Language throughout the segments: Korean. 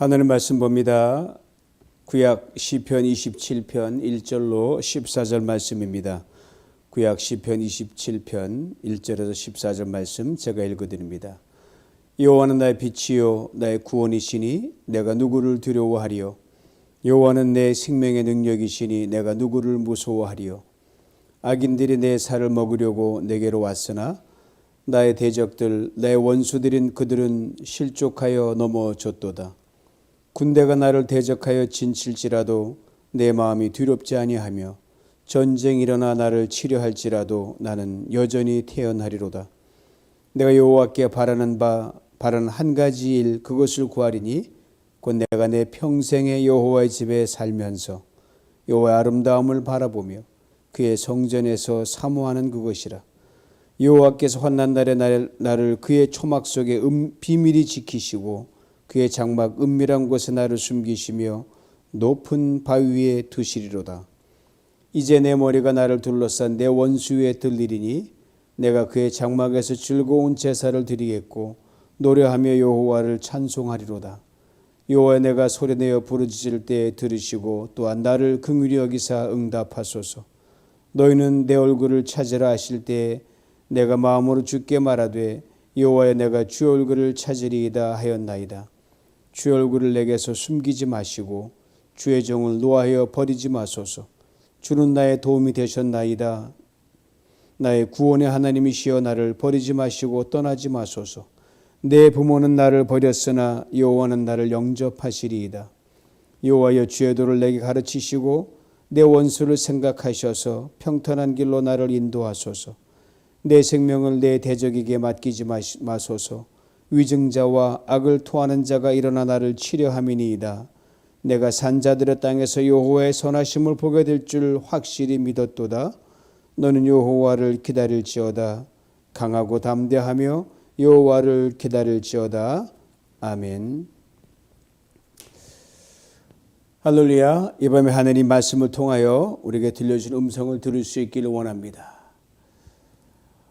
하나님 말씀 봅니다. 구약 시편 27편 1절로 14절 말씀입니다. 구약 시편 27편 1절에서 14절 말씀 제가 읽어드립니다. 여호와는 나의 빛이요 나의 구원이시니 내가 누구를 두려워하리요. 여호와는 내 생명의 능력이시니 내가 누구를 무서워하리요. 악인들이 내 살을 먹으려고 내게로 왔으나 나의 대적들 내 원수들인 그들은 실족하여 넘어졌도다. 군대가 나를 대적하여 진칠지라도 내 마음이 두렵지 아니하며 전쟁이 일어나 나를 치려할지라도 나는 여전히 태어나리로다. 내가 여호와께 바라는 한 가지 일 그것을 구하리니 곧 내가 내 평생에 여호와의 집에 살면서 여호와의 아름다움을 바라보며 그의 성전에서 사모하는 그것이라. 여호와께서 환난 날에 나를 그의 초막 속에 비밀히 지키시고 그의 장막 은밀한 곳에 나를 숨기시며 높은 바위 위에 두시리로다. 이제 내 머리가 나를 둘러싼 내 원수 위에 들리리니 내가 그의 장막에서 즐거운 제사를 드리겠고 노래하며 여호와를 찬송하리로다. 여호와 내가 소리내어 부르짖을 때 들으시고 또한 나를 긍휼히 여기사 응답하소서. 너희는 내 얼굴을 찾으라 하실 때에 내가 마음으로 주께 말하되 여호와여 내가 주의 얼굴을 찾으리이다 하였나이다. 주의 얼굴을 내게서 숨기지 마시고 주의 종을 노하여 버리지 마소서. 주는 나의 도움이 되셨나이다. 나의 구원의 하나님이시여 나를 버리지 마시고 떠나지 마소서. 내 부모는 나를 버렸으나 여호와는 나를 영접하시리이다. 여호와여 주의 도를 내게 가르치시고 내 원수를 생각하셔서 평탄한 길로 나를 인도하소서. 내 생명을 내 대적에게 맡기지 마소서. 위증자와 악을 토하는 자가 일어나 나를 치려함이니이다. 내가 산자들의 땅에서 여호와의 선하심을 보게 될 줄 확실히 믿었도다. 너는 여호와를 기다릴지어다. 강하고 담대하며 여호와를 기다릴지어다. 아멘. 할렐루야. 이 밤에 하나님 말씀을 통하여 우리에게 들려준 음성을 들을 수 있기를 원합니다.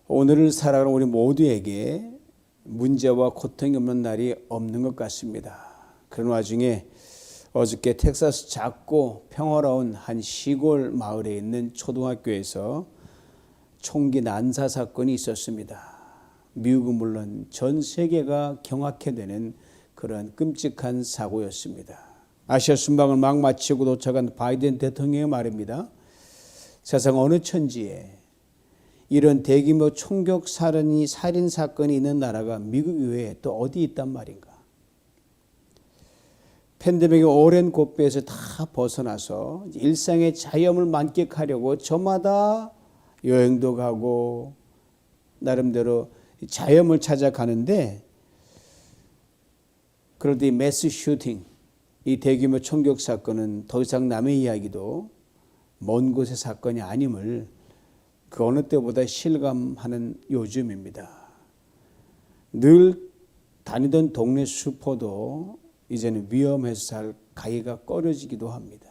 오늘을 살아가는 우리 모두에게 문제와 고통이 없는 날이 없는 것 같습니다. 그런 와중에 어저께 텍사스 작고 평화로운 한 시골 마을에 있는 초등학교에서 총기 난사 사건이 있었습니다. 미국은 물론 전 세계가 경악해 되는 그런 끔찍한 사고였습니다. 아시아 순방을 막 마치고 도착한 바이든 대통령의 말입니다. 세상 어느 천지에 이런 대규모 총격 살인 사건이 있는 나라가 미국 이외에 또 어디 있단 말인가. 팬데믹의 오랜 고비에서 다 벗어나서 일상의 자유함을 만끽하려고 저마다 여행도 가고 나름대로 자유함을 찾아가는데, 그런데 이 매스 슈팅, 이 대규모 총격 사건은 더 이상 남의 이야기도 먼 곳의 사건이 아님을 그 어느 때보다 실감하는 요즘입니다. 늘 다니던 동네 슈퍼도 이제는 위험해서 잘 가기가 꺼려지기도 합니다.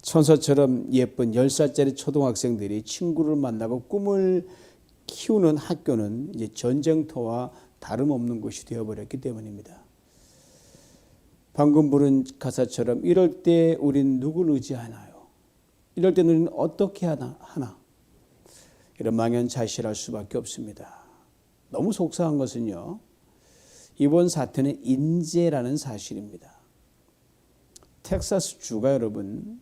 천사처럼 예쁜 10살짜리 초등학생들이 친구를 만나고 꿈을 키우는 학교는 이제 전쟁터와 다름없는 곳이 되어버렸기 때문입니다. 방금 부른 가사처럼 이럴 때 우린 누구를 의지하나요? 이럴 때 우리는 어떻게 하나? 이런 망연자실할 수밖에 없습니다. 너무 속상한 것은요, 이번 사태는 인재라는 사실입니다. 텍사스 주가 여러분,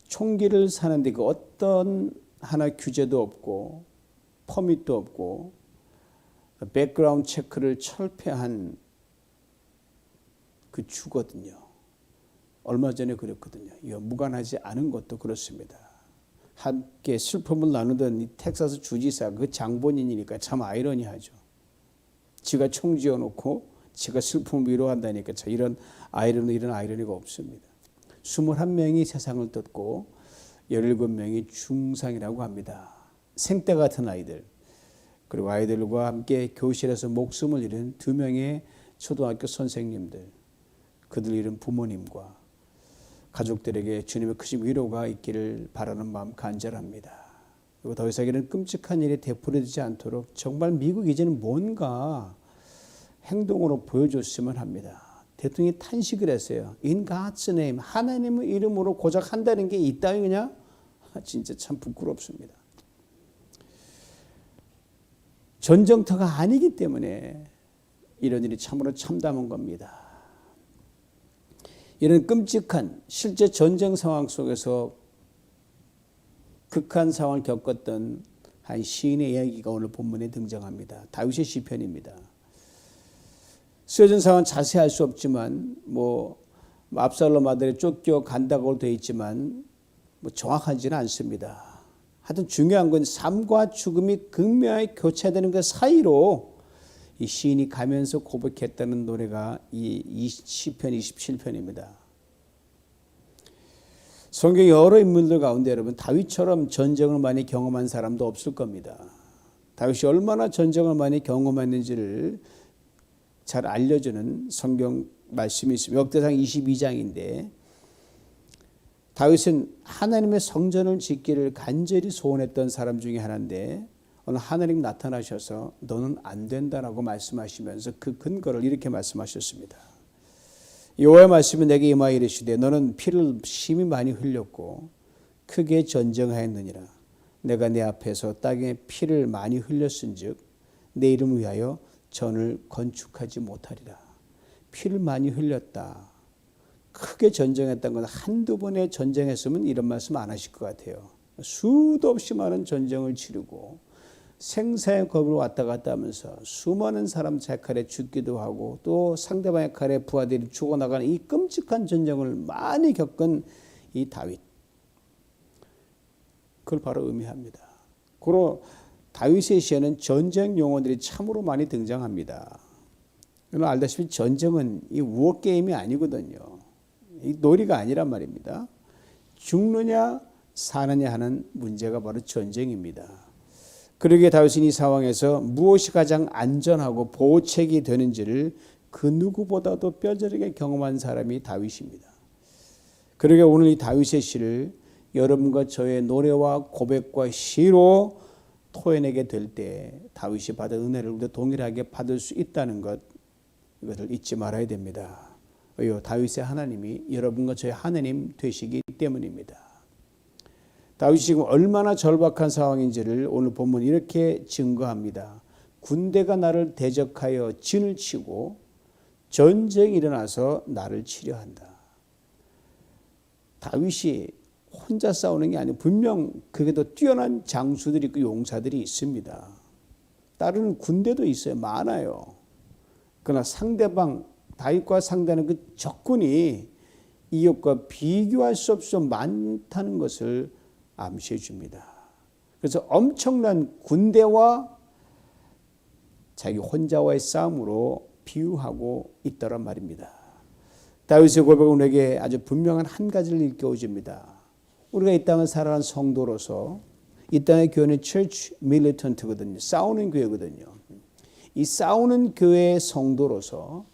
총기를 사는데 그 어떤 하나 규제도 없고 퍼밋도 없고 백그라운드 체크를 철폐한 그 주거든요. 얼마 전에 그랬거든요. 이거 무관하지 않은 것도 그렇습니다. 함께 슬픔을 나누던 이 텍사스 주지사 그 장본인이니까 참 아이러니하죠. 지가 총 지어놓고 지가 슬픔을 위로한다니까 참 이런 아이러니가 없습니다. 21명이 세상을 떴고 17명이 중상이라고 합니다. 생떼 같은 아이들, 그리고 아이들과 함께 교실에서 목숨을 잃은 2명의 초등학교 선생님들, 그들 잃은 부모님과 가족들에게 주님의 크신 위로가 있기를 바라는 마음 간절합니다. 그리고 더 이상 이런 끔찍한 일이 되풀이되지 않도록 정말 미국 이제는 뭔가 행동으로 보여줬으면 합니다. 대통령이 탄식을 했어요. In God's name, 하나님의 이름으로 고작 한다는 게 이따위냐? 진짜 참 부끄럽습니다. 전쟁터가 아니기 때문에 이런 일이 참으로 참담한 겁니다. 이런 끔찍한 실제 전쟁 상황 속에서 극한 상황을 겪었던 한 시인의 이야기가 오늘 본문에 등장합니다. 다윗의 시편입니다. 쓰여진 상황은 자세히 알 수 없지만 압살롬 아들에 쫓겨간다고 되어 있지만 정확하지는 않습니다. 하여튼 중요한 건 삶과 죽음이 극명하게 교차되는 그 사이로 이 시인이 가면서 고백했다는 노래가 이 시편 27편입니다. 성경 여러 인물들 가운데 여러분 다윗처럼 전쟁을 많이 경험한 사람도 없을 겁니다. 다윗이 얼마나 전쟁을 많이 경험했는지를 잘 알려주는 성경 말씀이 있습니다. 역대상 22장인데 다윗은 하나님의 성전을 짓기를 간절히 소원했던 사람 중에 하나인데 오늘 하나님 나타나셔서 너는 안 된다라고 말씀하시면서 그 근거를 이렇게 말씀하셨습니다. 여호와의 말씀이 내게 임하여 이르시되 너는 피를 심히 많이 흘렸고 크게 전쟁하였느니라. 내가 내 앞에서 땅에 피를 많이 흘렸은즉 내 이름을 위하여 전을 건축하지 못하리라. 피를 많이 흘렸다. 크게 전쟁했던 건 한두 번의 전쟁했으면 이런 말씀 안 하실 것 같아요. 수도 없이 많은 전쟁을 치르고 생사의 겁을 왔다 갔다 하면서 수많은 사람 제 칼에 죽기도 하고 또 상대방의 칼에 부하들이 죽어나가는 이 끔찍한 전쟁을 많이 겪은 이 다윗. 그걸 바로 의미합니다. 그리고 다윗의 시에는 전쟁 용어들이 참으로 많이 등장합니다. 여러분 알다시피 전쟁은 이 우어 게임이 아니거든요. 이 놀이가 아니란 말입니다. 죽느냐 사느냐 하는 문제가 바로 전쟁입니다. 그러기에 다윗은 이 상황에서 무엇이 가장 안전하고 보호책이 되는지를 그 누구보다도 뼈저리게 경험한 사람이 다윗입니다. 그러기에 오늘 이 다윗의 시를 여러분과 저의 노래와 고백과 시로 토해내게 될 때 다윗이 받은 은혜를 우리도 동일하게 받을 수 있다는 것, 이것을 잊지 말아야 됩니다. 왜요? 다윗의 하나님이 여러분과 저의 하나님 되시기 때문입니다. 다윗이 지금 얼마나 절박한 상황인지를 오늘 본문 이렇게 증거합니다. 군대가 나를 대적하여 진을 치고 전쟁이 일어나서 나를 치려 한다. 다윗이 혼자 싸우는 게 아니고 분명 그게도 뛰어난 장수들이 있고 용사들이 있습니다. 따르는 군대도 있어요. 많아요. 그러나 상대방 다윗과 상대하는 그 적군이 이것과 비교할 수 없이 많다는 것을 암시해 줍니다. 그래서 엄청난 군대와 자기 혼자와의 싸움으로 비유하고 있다란 말입니다. 다윗의 고백은 우리에게 아주 분명한 한 가지를 일깨워줍니다. 우리가 이 땅을 살아가는 성도로서 이 땅의 교회는 church militant거든요. 싸우는 교회거든요. 이 싸우는 교회의 성도로서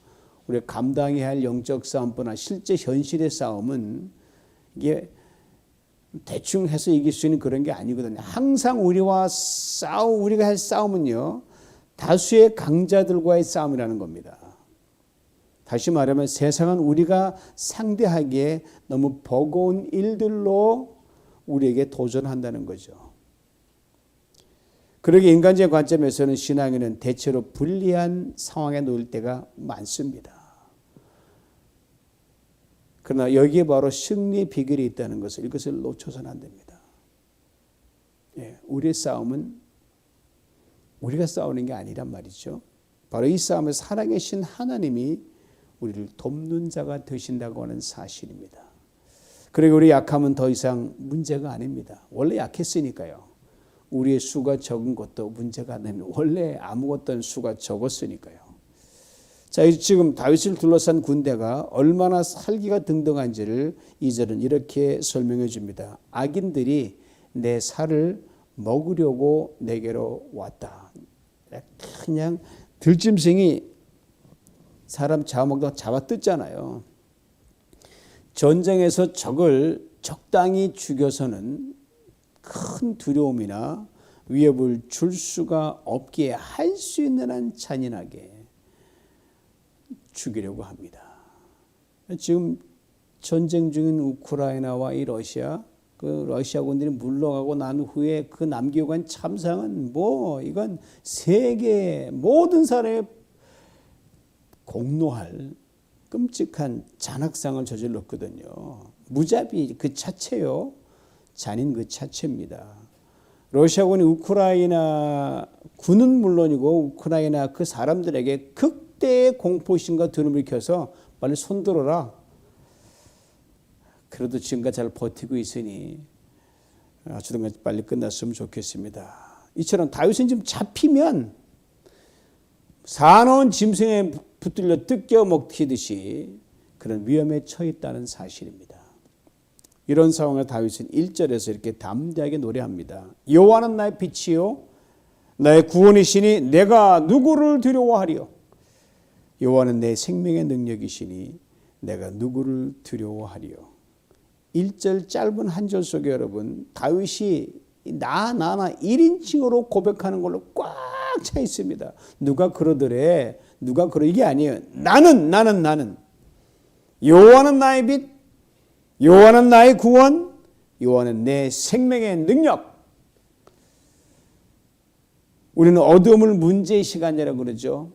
우리가 감당해야 할 영적 싸움뿐 아니라 실제 현실의 싸움은 이게 대충 해서 이길 수 있는 그런 게 아니거든요. 항상 우리가 할 싸움은요, 다수의 강자들과의 싸움이라는 겁니다. 다시 말하면 세상은 우리가 상대하기에 너무 버거운 일들로 우리에게 도전한다는 거죠. 그러기에 인간적인 관점에서는 신앙에는 대체로 불리한 상황에 놓일 때가 많습니다. 그러나 여기에 바로 승리의 비결이 있다는 것을 이것을 놓쳐서는 안 됩니다. 우리의 싸움은 우리가 싸우는 게 아니란 말이죠. 바로 이 싸움에서 살아계신 하나님이 우리를 돕는 자가 되신다고 하는 사실입니다. 그리고 우리 약함은 더 이상 문제가 아닙니다. 원래 약했으니까요. 우리의 수가 적은 것도 문제가 아닙니다. 원래 아무것도 수가 적었으니까요. 자, 지금 다윗을 둘러싼 군대가 얼마나 살기가 등등한지를 2절은 이렇게 설명해 줍니다. 악인들이 내 살을 먹으려고 내게로 왔다. 그냥 들짐승이 사람 잡아먹다가 잡아뜯잖아요. 전쟁에서 적을 적당히 죽여서는 큰 두려움이나 위협을 줄 수가 없기에 할 수 있는 한 잔인하게 죽이려고 합니다. 지금 전쟁 중인 우크라이나와 이 러시아, 그 러시아군들이 물러가고 난 후에 그 남기고 간 참상은 이건 세계 모든 사람이 공노할 끔찍한 잔악상을 저질렀거든요. 무자비 그 자체요. 잔인 그 자체입니다. 러시아군이 우크라이나 군은 물론이고 우크라이나 그 사람들에게 극대의 공포심과 두려움을 켜서 빨리 손들어라. 그래도 지금까지 잘 버티고 있으니 주든가 빨리 끝났으면 좋겠습니다. 이처럼 다윗은 지금 잡히면 사나운 짐승에 붙들려 뜯겨 먹히듯이 그런 위험에 처해 있다는 사실입니다. 이런 상황을 다윗은 1절에서 이렇게 담대하게 노래합니다. 여호와는 나의 빛이요 나의 구원이시니 내가 누구를 두려워하리요. 여호와는 내 생명의 능력이시니 내가 누구를 두려워하리요. 1절 짧은 한 절 속에 여러분 다윗이 나 1인칭으로 고백하는 걸로 꽉 차 있습니다. 누가 그러더래. 누가 그러 이게 아니에요. 나는 여호와는 나의 빛, 여호와는 나의 구원, 여호와는 내 생명의 능력. 우리는 어두움을 문제의 시간이라고 그러죠.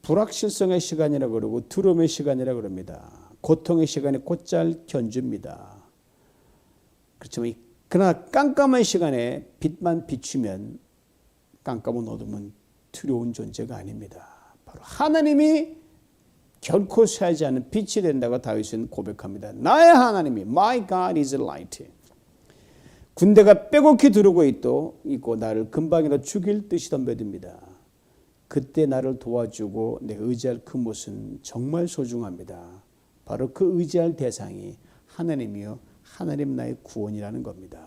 불확실성의 시간이라고 그러고 두려움의 시간이라고 그럽니다. 고통의 시간에 곧잘 견줍니다. 그렇지만 그러나 깜깜한 시간에 빛만 비추면 깜깜한 어둠은 두려운 존재가 아닙니다. 바로 하나님이 결코 쇠하지 않는 빛이 된다고 다윗은 고백합니다. 나의 하나님이 My God is light. 군대가 빼곡히 두르고 있고 나를 금방이라 죽일 듯이 덤벼듭니다. 그때 나를 도와주고 내가 의지할 그 모습은 정말 소중합니다. 바로 그 의지할 대상이 하나님이요 하나님 나의 구원이라는 겁니다.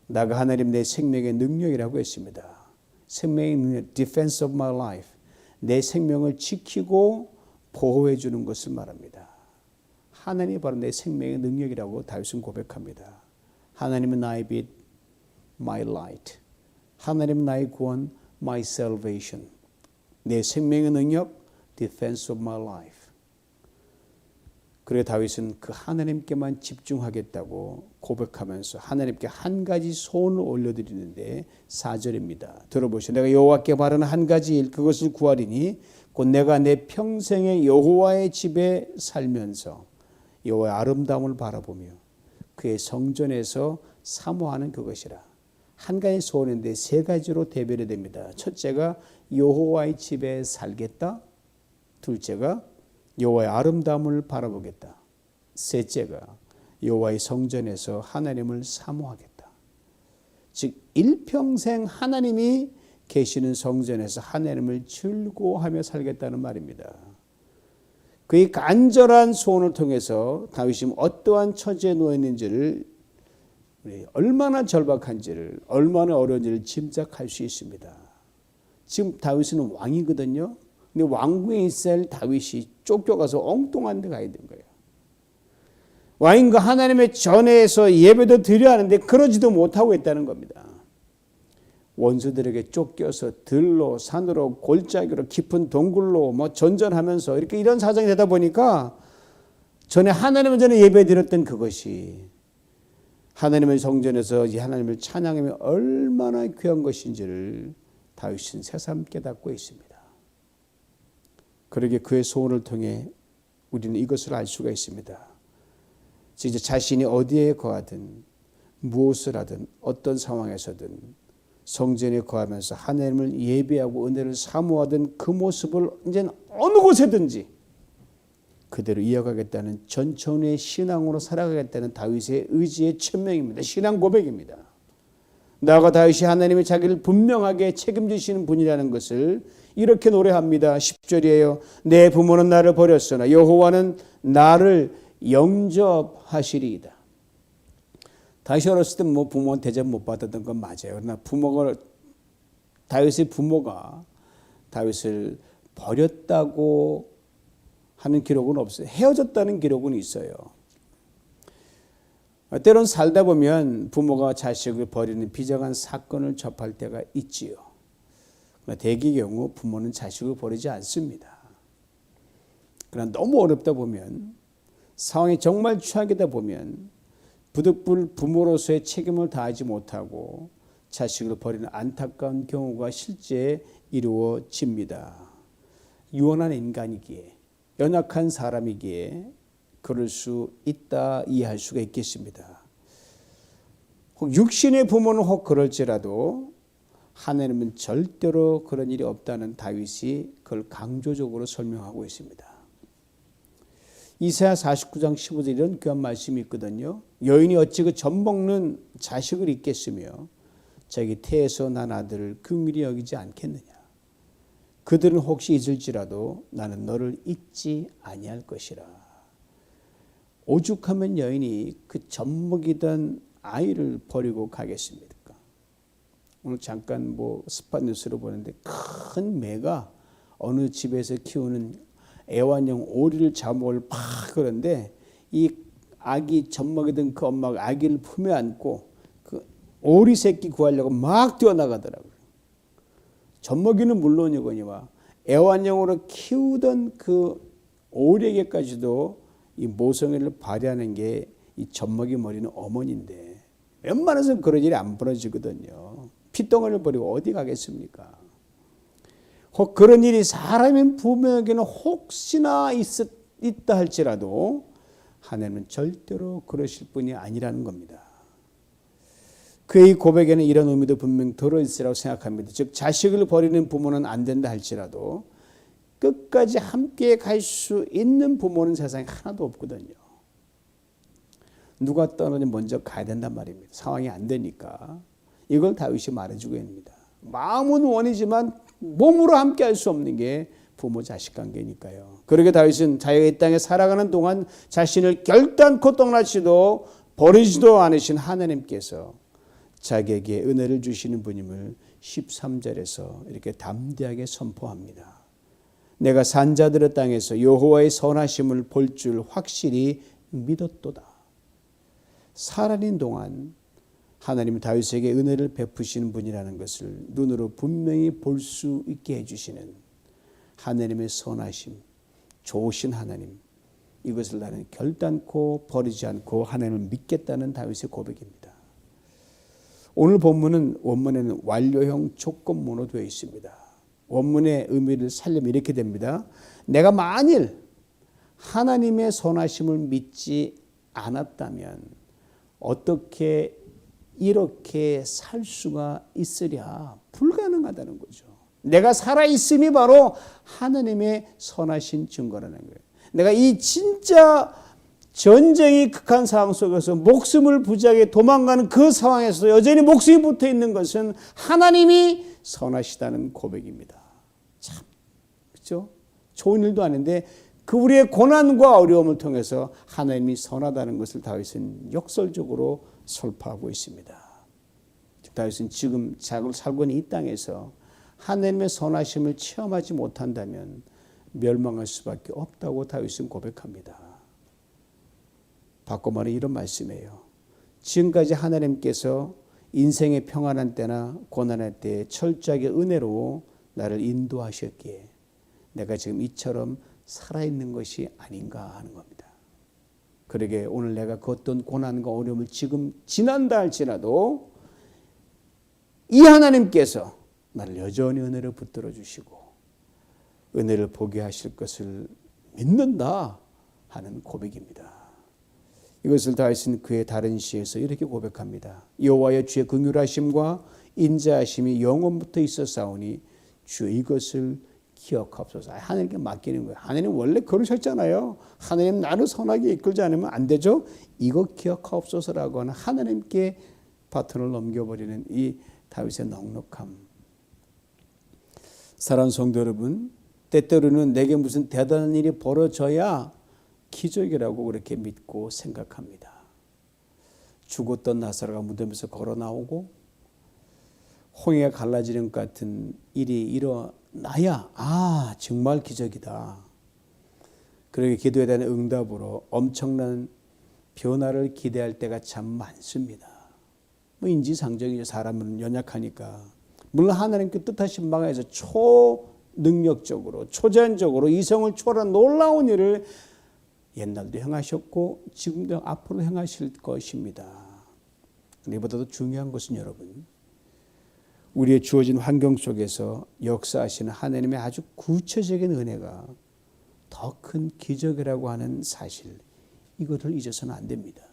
나가 하나님 내 생명의 능력이라고 했습니다. 생명의 능력, defense of my life. 내 생명을 지키고 보호해 주는 것을 말합니다. 하나님이 바로 내 생명의 능력이라고 다윗은 고백합니다. 하나님은 나의 빛, my light. 하나님은 나의 구원, my salvation. 내 생명의 능력, defense of my life. 그래 다윗은 그 하나님께만 집중하겠다고 고백하면서 하나님께 한 가지 소원을 올려드리는데 4절입니다. 들어보시오. 내가 여호와께 바라는 한 가지 일 그것을 구하리니 곧 내가 내 평생에 여호와의 집에 살면서 여호와의 아름다움을 바라보며 그의 성전에서 사모하는 그것이라. 한 가지 소원인데 세 가지로 대별이 됩니다. 첫째가 여호와의 집에 살겠다. 둘째가 여호와의 아름다움을 바라보겠다. 셋째가 여호와의 성전에서 하나님을 사모하겠다. 즉 일평생 하나님이 계시는 성전에서 하나님을 즐거워하며 살겠다는 말입니다. 그의 간절한 소원을 통해서 다윗이 어떠한 처지에 놓여 있는지를 얼마나 절박한지를 얼마나 어려운지를 짐작할 수 있습니다. 지금 다윗은 왕이거든요. 근데 왕궁에 있을 다윗이 쫓겨가서 엉뚱한 데 가야 된 거예요. 왕인과 하나님의 전에서 예배도 드려야 하는데 그러지도 못하고 있다는 겁니다. 원수들에게 쫓겨서 들로 산으로 골짜기로 깊은 동굴로 전전하면서 이렇게 이런 사정이 되다 보니까 전에 하나님의 전에 예배 드렸던 그것이 하나님의 성전에서 이 하나님을 찬양하며 얼마나 귀한 것인지를 다윗은 새삼 깨닫고 있습니다. 그러게 그의 소원을 통해 우리는 이것을 알 수가 있습니다. 진짜 자신이 어디에 거하든 무엇을 하든 어떤 상황에서든 성전에 거하면서 하나님을 예배하고 은혜를 사모하던 그 모습을 이제 어느 곳에든지 그대로 이어가겠다는 전천후의 신앙으로 살아가겠다는 다윗의 의지의 천명입니다. 신앙 고백입니다. 나아가 다윗이 하나님이 자기를 분명하게 책임지시는 분이라는 것을 이렇게 노래합니다. 10절이에요. 내 부모는 나를 버렸으나 여호와는 나를 영접하시리이다. 다윗이 어렸을 때 부모는 대접 못 받았던 건 맞아요. 그러나 다윗의 부모가 다윗을 버렸다고 하는 기록은 없어요. 헤어졌다는 기록은 있어요. 때론 살다 보면 부모가 자식을 버리는 비정한 사건을 접할 때가 있지요. 그러나 대개의 경우 부모는 자식을 버리지 않습니다. 그러나 너무 어렵다 보면, 상황이 정말 최악이다 보면 부득불 부모로서의 책임을 다하지 못하고 자식을 버리는 안타까운 경우가 실제 이루어집니다. 유한한 인간이기에, 연약한 사람이기에 그럴 수 있다 이해할 수가 있겠습니다. 혹 육신의 부모는 혹 그럴지라도 하나님은 절대로 그런 일이 없다는 다윗이 그걸 강조적으로 설명하고 있습니다. 이사야 49장 15절 이런 귀한 말씀이 있거든요. 여인이 어찌 그 젖먹는 자식을 잊겠으며 자기 태에서 난 아들을 긍휼히 여기지 않겠느냐. 그들은 혹시 잊을지라도 나는 너를 잊지 아니할 것이라. 오죽하면 여인이 그 젖먹이던 아이를 버리고 가겠습니까? 오늘 잠깐 스팟 뉴스로 보는데 큰 매가 어느 집에서 키우는 애완용 오리를 잡아먹을 팍 그런데 이 아기 젖먹이던 그 엄마가 아기를 품에 안고 그 오리 새끼 구하려고 막 뛰어나가더라고요. 젖먹이는 물론이거니와 애완용으로 키우던 그 오리에게까지도 이 모성애를 발휘하는 게 이 젖먹이 머리는 어머니인데 웬만해서는 그런 일이 안 벌어지거든요. 핏덩어리를 버리고 어디 가겠습니까? 혹 그런 일이 사람인 부모에게는 혹시나 있다 할지라도 하나님은 절대로 그러실 분이 아니라는 겁니다. 그의 고백에는 이런 의미도 분명 들어있으라고 생각합니다. 즉 자식을 버리는 부모는 안 된다 할지라도 끝까지 함께 갈 수 있는 부모는 세상에 하나도 없거든요. 누가 떠나니 먼저 가야 된단 말입니다. 상황이 안 되니까. 이걸 다윗이 말해주고 있습니다. 마음은 원이지만 몸으로 함께 할 수 없는 게 부모 자식 관계니까요. 그러게 다윗은 자기가 이 땅에 살아가는 동안 자신을 결단코 떠나시도 버리지도 않으신 하나님께서 자기에게 은혜를 주시는 분임을 13절에서 이렇게 담대하게 선포합니다. 내가 산자들의 땅에서 여호와의 선하심을 볼 줄 확실히 믿었도다. 살아있는 동안 하나님은 다윗에게 은혜를 베푸시는 분이라는 것을 눈으로 분명히 볼 수 있게 해주시는 하나님의 선하심, 좋으신 하나님, 이것을 나는 결단코 버리지 않고 하나님을 믿겠다는 다윗의 고백입니다. 오늘 본문은 원문에는 완료형 조건문으로 되어 있습니다. 원문의 의미를 살리면 이렇게 됩니다. 내가 만일 하나님의 선하심을 믿지 않았다면 어떻게 이렇게 살 수가 있으랴? 불가능하다는 거죠. 내가 살아있음이 바로 하나님의 선하신 증거라는 거예요. 내가 이 진짜 전쟁이 극한 상황 속에서 목숨을 부지하게 도망가는 그 상황에서 여전히 목숨이 붙어 있는 것은 하나님이 선하시다는 고백입니다. 참, 그렇죠? 좋은 일도 아닌데 그 우리의 고난과 어려움을 통해서 하나님이 선하다는 것을 다윗은 역설적으로 설파하고 있습니다. 다윗은 지금 자기가 살고 있는 이 땅에서 하나님의 선하심을 체험하지 못한다면 멸망할 수밖에 없다고 다윗은 고백합니다. 바꿔 말해 이런 말씀이에요. 지금까지 하나님께서 인생의 평안한 때나 고난할 때 철저하게 은혜로 나를 인도하셨기에 내가 지금 이처럼 살아있는 것이 아닌가 하는 겁니다. 그러게 오늘 내가 그 어떤 고난과 어려움을 지금 지난다 할지라도 이 하나님께서 나를 여전히 은혜를 붙들어 주시고 은혜를 보게 하실 것을 믿는다 하는 고백입니다. 이것을 다윗은 그의 다른 시에서 이렇게 고백합니다. 여호와의 주의 긍휼하심과 인자하심이 영원부터 있었사오니 주여 이것을 기억하옵소서. 하나님께 맡기는 거예요. 하나님 원래 그러셨잖아요. 하나님 나를 선하게 이끌지 않으면 안 되죠. 이거 기억하옵소서라고 하는 하나님께 바톤을 넘겨버리는 이 다윗의 넉넉함. 사랑하는 성도 여러분, 때때로는 내게 무슨 대단한 일이 벌어져야 기적이라고 그렇게 믿고 생각합니다. 죽었던 나사로가 무덤에서 걸어 나오고 홍해가 갈라지는 것 같은 일이 일어나야 정말 기적이다. 그렇게 기도에 대한 응답으로 엄청난 변화를 기대할 때가 참 많습니다. 인지상정이죠. 사람은 연약하니까. 물론 하나님께 뜻하신 바가 있어 능력적으로 초자연적으로 이성을 초월한 놀라운 일을 옛날도 행하셨고 지금도 앞으로 행하실 것입니다. 이보다도 중요한 것은 여러분, 우리의 주어진 환경 속에서 역사하시는 하나님의 아주 구체적인 은혜가 더 큰 기적이라고 하는 사실, 이것을 잊어서는 안 됩니다.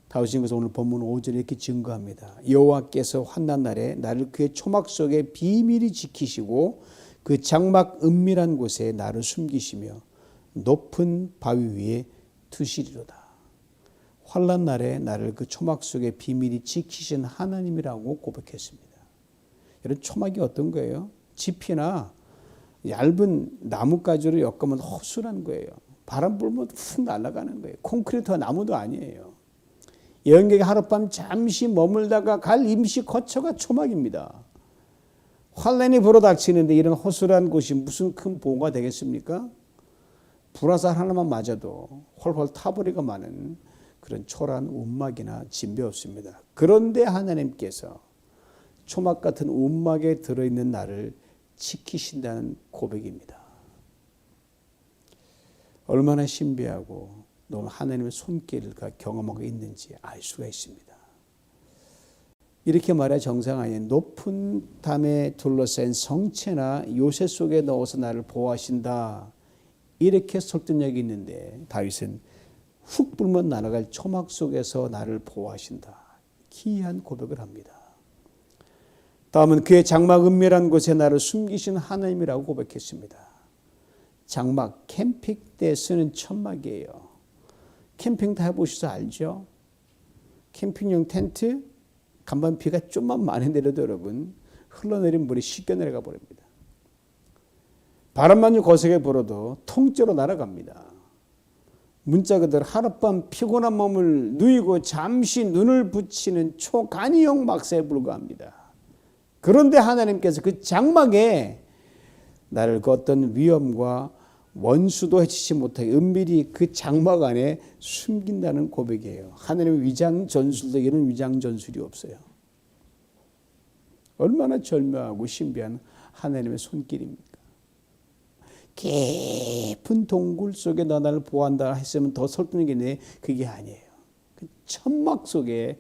다윗은 그래서 오늘 본문 5절에 이렇게 증거합니다. 여호와께서 환난 날에 나를 그의 초막 속에 비밀히 지키시고 그 장막 은밀한 곳에 나를 숨기시며 높은 바위 위에 두시리로다. 환난 날에 나를 그 초막 속에 비밀히 지키신 하나님이라고 고백했습니다. 이런 초막이 어떤 거예요? 지피나 얇은 나뭇가지로 엮으면 허술한 거예요. 바람 불면 훅 날아가는 거예요. 콘크리트와 나무도 아니에요. 여행객이 하룻밤 잠시 머물다가 갈 임시 거처가 초막입니다. 환난이 불어닥치는데 이런 허술한 곳이 무슨 큰 보호가 되겠습니까? 불화살 하나만 맞아도 홀홀 타버리가 많은 그런 초라한 움막이나 진배 없습니다. 그런데 하나님께서 초막 같은 움막에 들어있는 나를 지키신다는 고백입니다. 얼마나 신비하고 너무 하나님의 손길을 경험하고 있는지 알 수가 있습니다. 이렇게 말해 정상 아닌 높은 담에 둘러싼 성체나 요새 속에 넣어서 나를 보호하신다, 이렇게 설득력이 있는데 다윗은 훅 불면 날아갈 초막 속에서 나를 보호하신다, 기이한 고백을 합니다. 다음은 그의 장막 은밀한 곳에 나를 숨기신 하나님이라고 고백했습니다. 장막, 캠핑 때 쓰는 천막이에요. 캠핑 다 해보셔서 알죠? 캠핑용 텐트, 간밤 비가 좀만 많이 내려도 여러분 흘러내린 물이 쉽게 내려가 버립니다. 바람만 좀 거세게 불어도 통째로 날아갑니다. 문자 그대로 하룻밤 피곤한 몸을 누이고 잠시 눈을 붙이는 초간이용 막사에 불과합니다. 그런데 하나님께서 그 장막에 나를 그 어떤 위험과 원수도 해치지 못하게 은밀히 그 장막 안에 숨긴다는 고백이에요. 하나님의 위장 전술도 이런 위장 전술이 없어요. 얼마나 절묘하고 신비한 하나님의 손길입니까? 깊은 동굴 속에 나를 보호한다 했으면 더 설득력이 있는데 그게 아니에요. 그 천막 속에,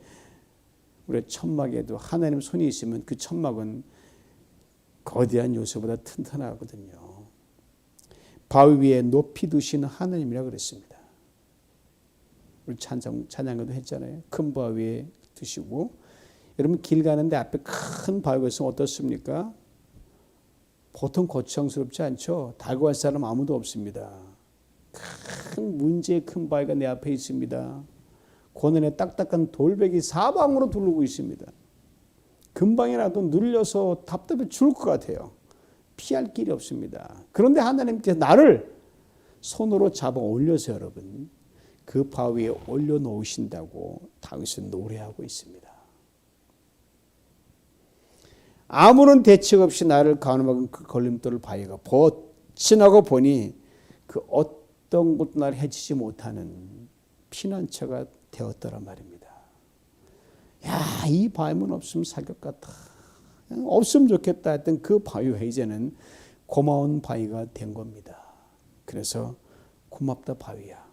우리 천막에도 하나님 손이 있으면 그 천막은 거대한 요새보다 튼튼하거든요. 바위 위에 높이 두시는 하나님이라 그랬습니다. 우리 찬양도 했잖아요. 큰 바위 위에 두시고, 여러분 길 가는데 앞에 큰 바위가 있으면 어떻습니까? 보통 거창스럽지 않죠. 달고 갈 사람 아무도 없습니다. 큰 문제의 큰 바위가 내 앞에 있습니다. 고난에 딱딱한 돌베개 사방으로 두르고 있습니다. 금방이라도 눌려서 답답해 죽을 것 같아요. 피할 길이 없습니다. 그런데 하나님께서 나를 손으로 잡아 올려서 여러분 그 바위에 올려놓으신다고 다윗은 노래하고 있습니다. 아무런 대책 없이 나를 가늠하는 그 걸림돌을 바위가 지나고 보니 그 어떤 것도 나를 해치지 못하는 피난처가 되었더란 말입니다. 야, 이 바위만 없으면 사격 같다, 없으면 좋겠다 했던 그 바위가 이제는 고마운 바위가 된 겁니다. 그래서 고맙다 바위야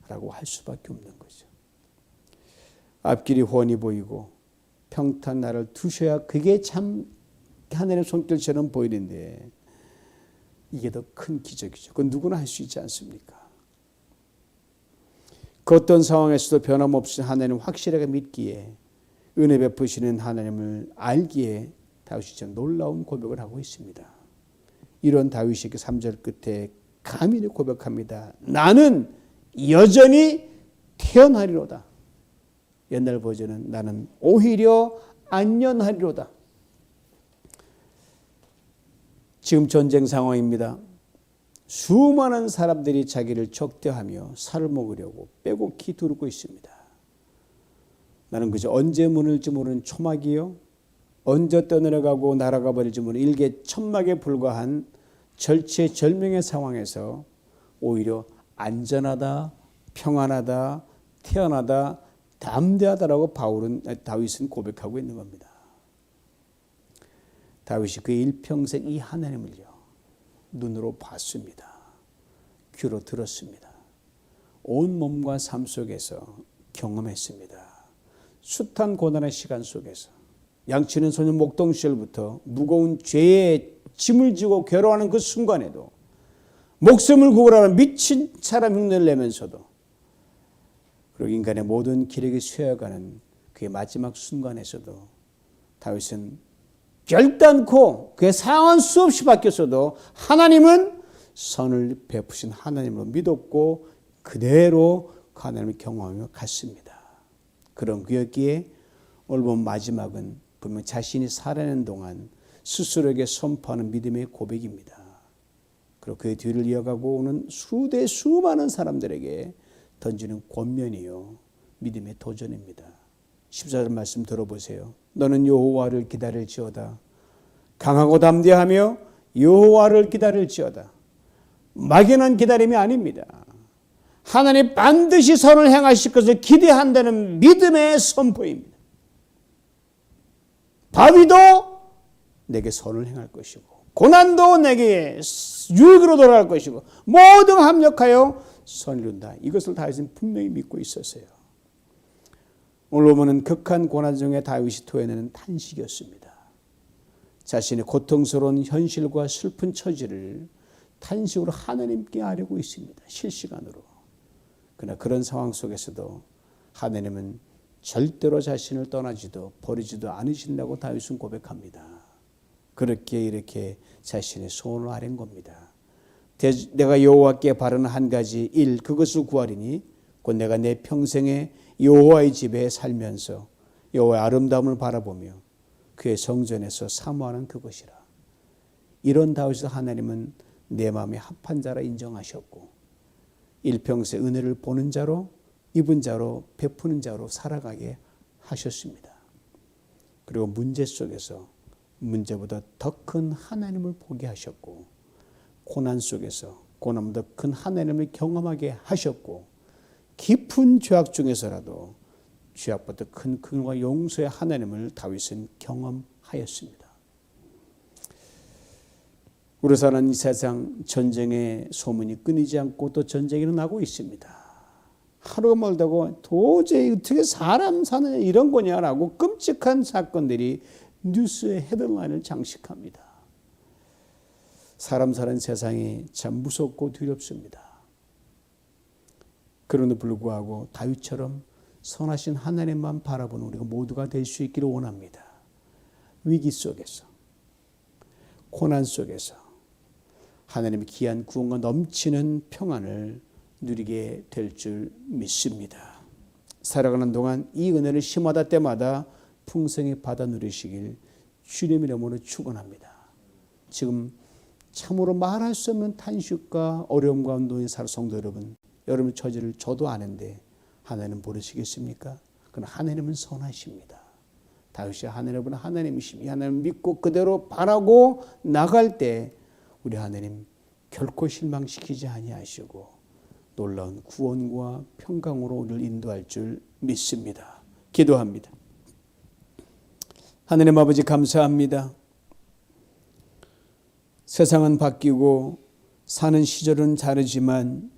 라고 할 수밖에 없는 거죠. 앞길이 훤히 보이고 평탄 나를 두셔야 그게 참 하나님의 손길처럼 보이는데 이게 더 큰 기적이죠. 그건 누구나 할 수 있지 않습니까? 그 어떤 상황에서도 변함없이 하나님을 확실하게 믿기에, 은혜 베푸시는 하나님을 알기에 다윗이 참 놀라운 고백을 하고 있습니다. 이런 다윗이 3절 끝에 감히 고백합니다. 나는 여전히 태어나리로다. 옛날 버전은 나는 오히려 안녕하리로다. 지금 전쟁 상황입니다. 수많은 사람들이 자기를 적대하며 살을 먹으려고 빼곡히 두르고 있습니다. 나는 그저 언제 무너질지 모르는 초막이요, 언제 떠내려가고 날아가 버릴지 모르는 일개 천막에 불과한 절체절명의 상황에서 오히려 안전하다, 평안하다, 태어나다, 담대하다라고 다윗은 고백하고 있는 겁니다. 다윗이 그의 일평생 이 하나님을요 눈으로 봤습니다. 귀로 들었습니다. 온 몸과 삶 속에서 경험했습니다. 숱한 고난의 시간 속에서 양치는 소년 목동 시절부터 무거운 죄의 짐을 지고 괴로워하는 그 순간에도 목숨을 구원하는 미친 사람 흉내를 내면서도 그리고 인간의 모든 기력이 쇠어가는 그의 마지막 순간에서도 다윗은 결단코 그의 상황은 수없이 바뀌었어도 하나님은 선을 베푸신 하나님으로 믿었고 그대로 그 하나님을 경험하며 갔습니다. 그런 그였기에 오늘 본 마지막은 분명 자신이 살아내는 동안 스스로에게 선포하는 믿음의 고백입니다. 그리고 그의 뒤를 이어가고 오는 수많은 사람들에게 던지는 권면이요 믿음의 도전입니다. 14절 말씀 들어보세요. 너는 여호와를 기다릴지어다. 강하고 담대하며 여호와를 기다릴지어다. 막연한 기다림이 아닙니다. 하나님 반드시 선을 행하실 것을 기대한다는 믿음의 선포입니다. 다윗도 내게 선을 행할 것이고 고난도 내게 유익으로 돌아갈 것이고 모든 합력하여 선을 이룬다. 이것을 다윗은 분명히 믿고 있었어요. 오늘 보면은 극한 고난 중에 다윗이 토해내는 탄식이었습니다. 자신의 고통스러운 현실과 슬픈 처지를 탄식으로 하나님께 아뢰고 있습니다. 실시간으로. 그러나 그런 상황 속에서도 하나님은 절대로 자신을 떠나지도 버리지도 않으신다고 다윗은 고백합니다. 그렇게 이렇게 자신의 소원을 아뢰는 겁니다. 내가 여호와께 바라는 한 가지 일 그것을 구하리니 곧 내가 내 평생에 여호와의 집에 살면서 여호와의 아름다움을 바라보며 그의 성전에서 사모하는 그것이라. 이런 다윗을 하나님은 내 마음에 합한 자라 인정하셨고 일평생 은혜를 보는 자로 입은 자로 베푸는 자로 살아가게 하셨습니다. 그리고 문제 속에서 문제보다 더 큰 하나님을 보게 하셨고 고난 속에서 고난보다 큰 하나님을 경험하게 하셨고 깊은 죄악 중에서라도 죄악보다 큰 긍휼과 용서의 하나님을 다윗은 경험하였습니다. 우리 사는 이 세상 전쟁의 소문이 끊이지 않고 또 전쟁이 일어나고 있습니다. 하루가 멀다고 도저히 어떻게 사람 사느냐 이런 거냐라고 끔찍한 사건들이 뉴스의 헤드라인을 장식합니다. 사람 사는 세상이 참 무섭고 두렵습니다. 그럼에도 불구하고 다윗처럼 선하신 하나님만 바라보는 우리가 모두가 될 수 있기를 원합니다. 위기 속에서 고난 속에서 하나님의 귀한 구원과 넘치는 평안을 누리게 될 줄 믿습니다. 살아가는 동안 이 은혜를 심하다 때마다 풍성히 받아 누리시길 주님 이름으로 축원합니다. 지금 참으로 말할 수 없는 탄식과 어려움 가운데 있는 성도 여러분, 여러분 처지를 저도 아는데 하나님 모르시겠습니까? 그러나 하나님은 선하십니다. 다윗이 하나님은 하나님이십니다. 하나님 믿고 그대로 바라고 나갈 때 우리 하나님 결코 실망시키지 아니하시고 놀라운 구원과 평강으로 우리를 인도할 줄 믿습니다. 기도합니다. 하나님 아버지 감사합니다. 세상은 바뀌고 사는 시절은 다르지만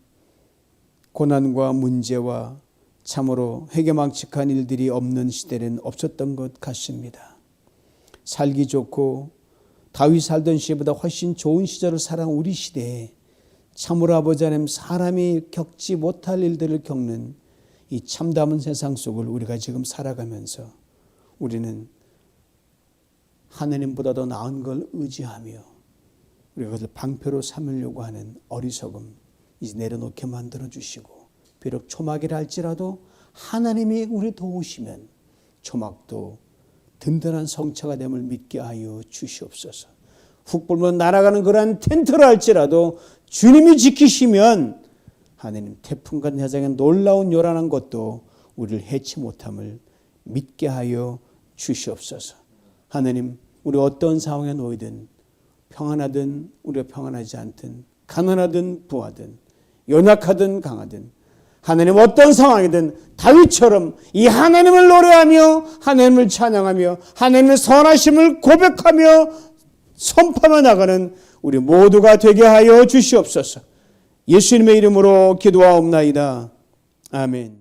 고난과 문제와 참으로 회개망측한 일들이 없는 시대는 없었던 것 같습니다. 살기 좋고 다윗 살던 시대보다 훨씬 좋은 시절을 살아온 우리 시대에 참으로 아버지 하나님 사람이 겪지 못할 일들을 겪는 이 참담한 세상 속을 우리가 지금 살아가면서 우리는 하나님보다 더 나은 걸 의지하며 우리가 그것을 방패로 삼으려고 하는 어리석음 이제 내려놓게 만들어주시고 비록 초막이라 할지라도 하나님이 우리 도우시면 초막도 든든한 성차가 됨을 믿게 하여 주시옵소서. 훅 불면 날아가는 그러한 텐트라 할지라도 주님이 지키시면 하나님 태풍과 해상의 놀라운 요란한 것도 우리를 해치 못함을 믿게 하여 주시옵소서. 하나님 우리 어떤 상황에 놓이든 평안하든 우리가 평안하지 않든 가난하든 부하든 연약하든 강하든 하나님 어떤 상황이든 다윗처럼 이 하나님을 노래하며 하나님을 찬양하며 하나님의 선하심을 고백하며 선포하며 나가는 우리 모두가 되게 하여 주시옵소서. 예수님의 이름으로 기도하옵나이다. 아멘.